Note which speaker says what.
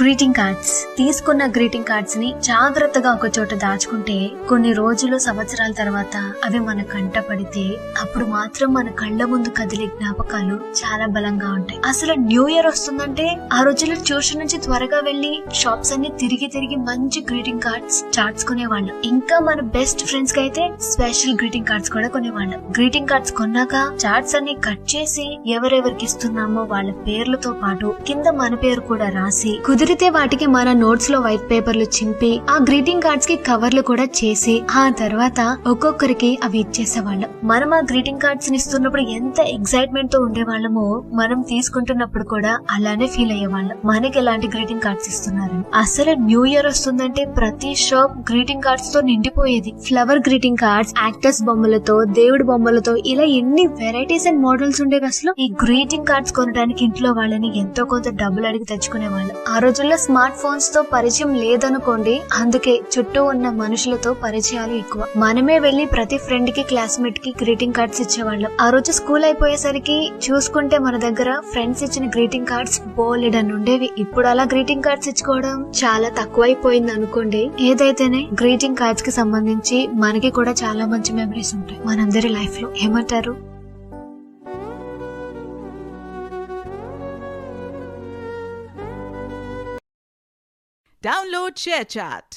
Speaker 1: Greeting cards తీసుకున్న greeting cards ని జాగ్రత్తగా ఒక చోట దాచుకుంటే కొన్ని రోజులు సంవత్సరాల తర్వాత అవి మన కంట పడితే అప్పుడు మాత్రం మన కళ్ళ ముందు కదిలే జ్ఞాపకాలు చాలా బలంగా ఉంటాయి. అసలు న్యూ ఇయర్ వస్తుందంటే ఆ రోజుల్లో ట్యూషన్ నుంచి త్వరగా వెళ్లి షాప్స్ అన్ని తిరిగి మంచి గ్రీటింగ్ కార్డ్స్ చార్ట్స్ కొనేవాళ్ళం. ఇంకా మన బెస్ట్ ఫ్రెండ్స్ కి అయితే స్పెషల్ గ్రీటింగ్ కార్డ్స్ కూడా కొనేవాళ్ళం. గ్రీటింగ్ కార్డ్స్ కొన్నాక చార్ట్స్ అన్ని కట్ చేసి ఎవరెవరికి ఇస్తున్నామో వాళ్ళ పేర్లతో పాటు కింద మన పేరు కూడా రాసి కుదిరితే వాటికి మన నోట్స్ లో వైట్ పేపర్లు చింపి ఆ గ్రీటింగ్ కార్డ్స్ కి కవర్లు కూడా చేసి ఆ తర్వాత ఒక్కొక్కరికి అవి ఇచ్చేసేవాళ్ళం. మనం ఆ గ్రీటింగ్ కార్డ్స్ ని ఇస్తున్నప్పుడు ఎంత ఎక్సైట్మెంట్ తో ఉండేవాళ్ళమో మనం తీసుకుంటున్నప్పుడు కూడా అలానే ఫీల్ అయ్యేవాళ్ళం. మనకి ఎలాంటి గ్రీటింగ్ కార్డ్స్ ఇస్తున్నారని. అసలు న్యూ ఇయర్ వస్తుందంటే ప్రతి షాప్ గ్రీటింగ్ కార్డ్స్ తో నిండిపోయేది. ఫ్లవర్ గ్రీటింగ్ కార్డ్స్, యాక్టర్స్ బొమ్మలతో, దేవుడి బొమ్మలతో ఇలా ఎన్ని వెరైటీస్ అండ్ మోడల్స్ ఉండేవి. అసలు ఈ గ్రీటింగ్ కార్డ్స్ కొనడానికి ఇంట్లో వాళ్ళని ఎంతో కొంత డబ్బులు అడిగి తెచ్చుకునే వాళ్ళం. ఆ రోజుల్లో స్మార్ట్ ఫోన్స్ తో పరిచయం లేదనుకోండి, అందుకే చుట్టూ ఉన్న మనుషులతో పరిచయాలు ఎక్కువ. మనమే వెళ్లి ప్రతి ఫ్రెండ్ కి, క్లాస్మేట్ కి గ్రీటింగ్ కార్డ్స్ ఇచ్చేవాళ్ళం. ఆ రోజు స్కూల్ అయిపోయేసరికి చూసుకుంటే మన దగ్గర ఫ్రెండ్స్ ఇచ్చిన గ్రీటింగ్ కార్డ్స్ బోలెడన్ని ఉండేవి. ఇప్పుడు అలా గ్రీటింగ్ కార్డ్స్ ఇచ్చుకోవడం చాలా తక్కువైపోయింది అనుకోండి. ఏదైతేనే గ్రీటింగ్ కార్డ్స్ కి సంబంధించి మనకి కూడా చాలా మంచి మెమరీస్ ఉంటాయి మనందరి లైఫ్ లో. ఏమంటారు?
Speaker 2: Download ShareChat.